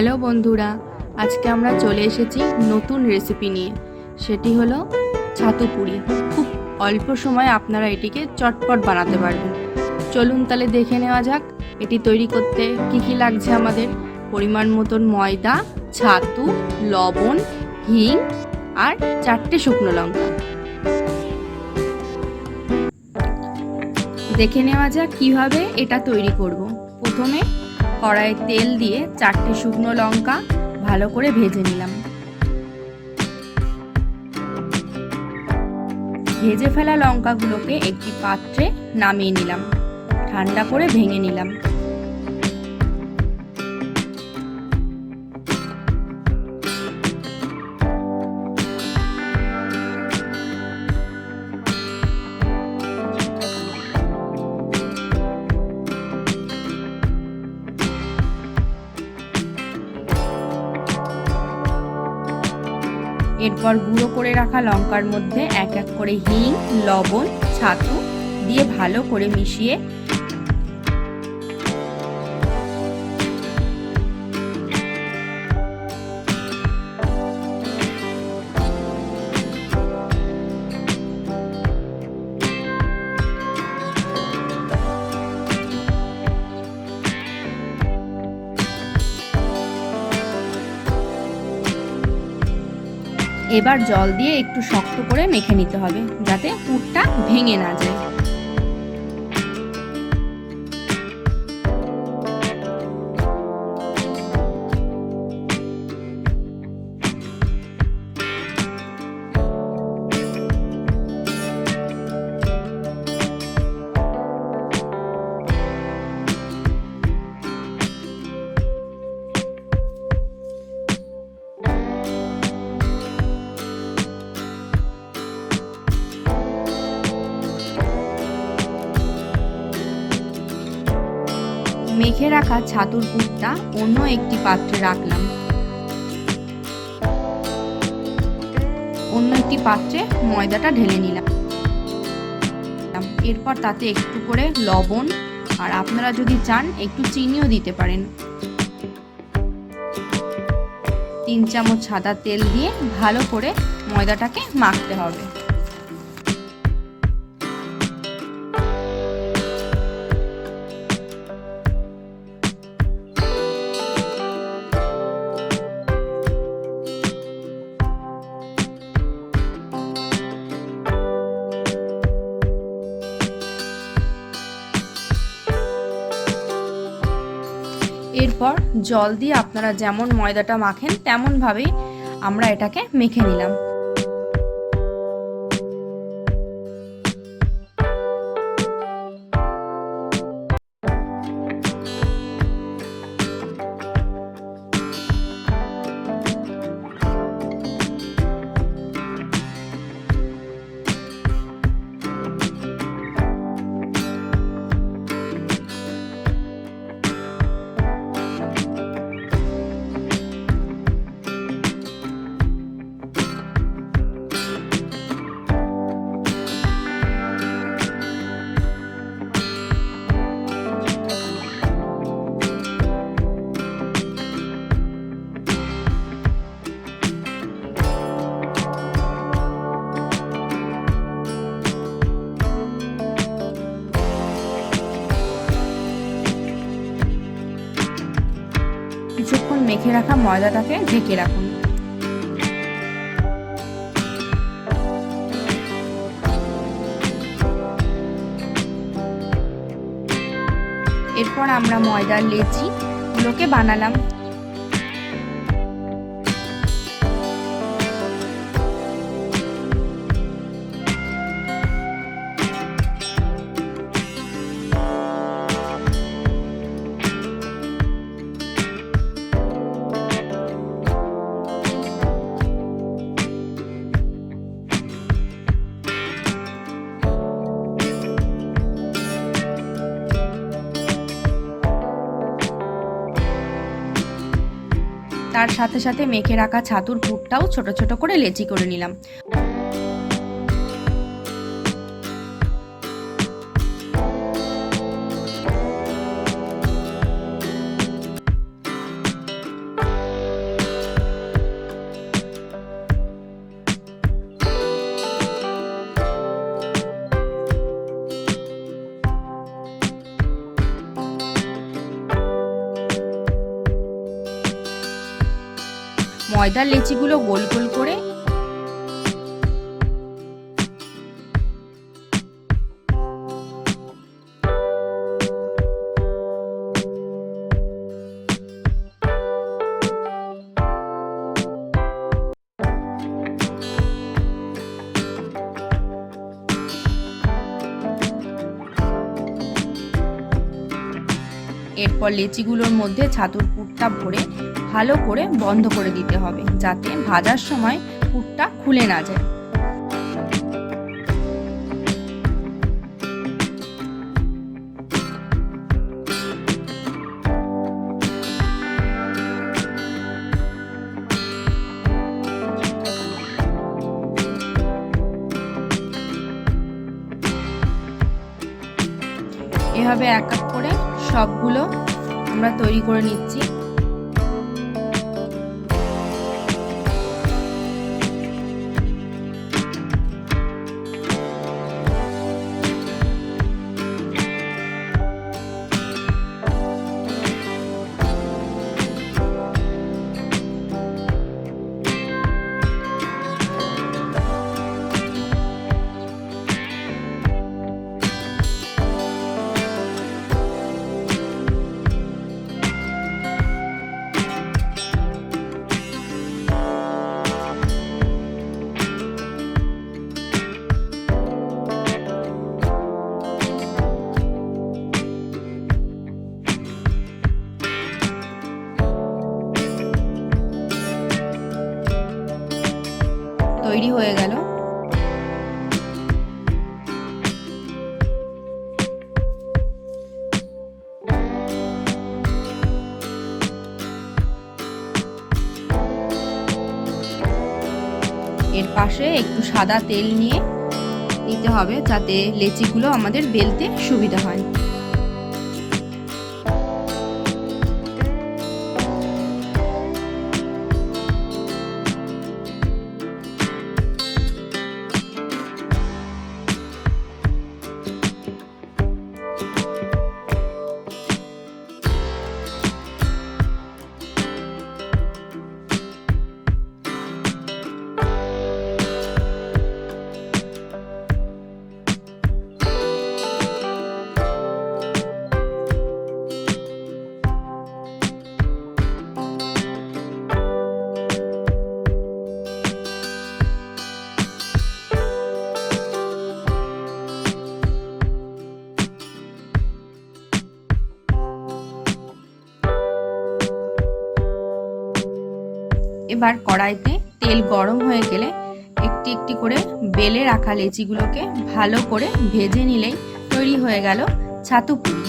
Hello বন্ধুরা, আজকে আমরা চলে এসেছি নতুন রেসিপি নিয়ে। সেটি হলো ছাতু পুরি। খুব অল্প সময়ে আপনারা এটিকে চটপট বানাতে পারবেন। চলুন তাহলে দেখে নেওয়া যাক এটি তৈরি করতে কি কি লাগছে আমাদের। পরিমাণ মতন ময়দা, ছাতু, লবণ, হিং আর 4টে শুকনো লঙ্কা। দেখে নেওয়া যাক কিভাবে এটা তৈরি করব। প্রথমে কড়াইয়ে তেল দিয়ে 4টে শুকনো লঙ্কা ভালো করে ভেজে নিলাম। ভেজে ফেলা লঙ্কাগুলোকে একটি পাত্রে নামিয়ে নিলাম, ঠান্ডা করে ভেঙে নিলাম। এরপর গুঁড়ো করে রাখা লঙ্কার মধ্যে এক এক করে হিং, লবণ, ছাতু দিয়ে ভালো করে মিশিয়ে এবার জল দিয়ে একটু শক্ত করে মেখে নিতে হবে যাতে পুরটা ভেঙে না যায়। মেখে রাখা ছাতুর পুরটা অন্য একটি পাত্রে রাখলাম। অন্য একটি পাত্রে ময়দাটা ঢেলে নিলাম। এরপর তাতে একটু করে লবণ আর আপনারা যদি চান একটু চিনিও দিতে পারেন। 3 চামচ সাদা তেল দিয়ে ভালো করে ময়দাটাকে মাখতে হবে। এরপর জল দিয়ে আপনারা যেমন ময়দাটা মাখেন তেমন ভাবেই আমরা এটাকে মেখে নিলাম। কিছুক্ষণ মেখে রাখা ময়দাটাকে ঢেকে রাখুন। এরপর আমরা ময়দার লেচিগুলোকে বানালাম। তার সাথে সাথে মেখে রাখা ছাতুর পুরটাও ছোট ছোট করে লেচি করে নিলাম। ময়দার লেচিগুলো গোল গোল করে এরপর লেচিগুলোর মধ্যে ছাতুর পুরটা ভরে ভালো করে বন্ধ করে দিতে হবে, যাতে ভাজার সময় পুরটা খুলে না যায়। এভাবে এক এক করে সবগুলো আমরা তৈরি করে নিচ্ছি। তৈরি হয়ে গেল। এর পাশে একটু সাদা তেল নিয়ে দিতে হবে, যাতে লেচিগুলো আমাদের বেলতে সুবিধা হয়। এবার কড়াইতে তেল গরম হয়ে গেলে একটি একটি করে বেলে রাখা লেচিগুলোকে ভালো করে ভেজে নিলেই তৈরি হয়ে গেল ছাতু পুরি।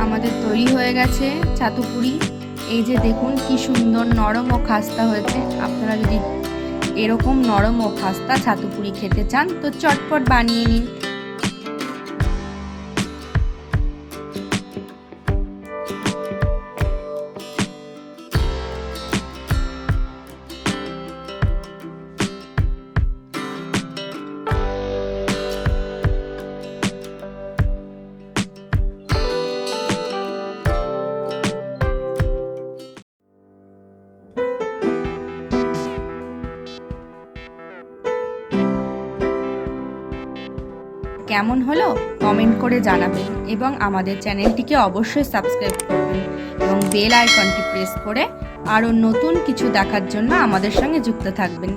আমাদের তৈরি হয়ে গেছে ছাতু পুরি। এই যে দেখুন কি সুন্দর নরম ও খাস্তা হয়েছে। আপনারা যদি এরকম নরম ও খাস্তা ছাতু পুরি খেতে চান তো চটপট বানিয়ে নিন। কেমন হলো কমেন্ট করে জানাবেন এবং আমাদের চ্যানেলটিকে অবশ্যই সাবস্ক্রাইব করবেন এবং বেল আইকনটি প্রেস করে আরও নতুন কিছু দেখার জন্য আমাদের সঙ্গে যুক্ত থাকবেন।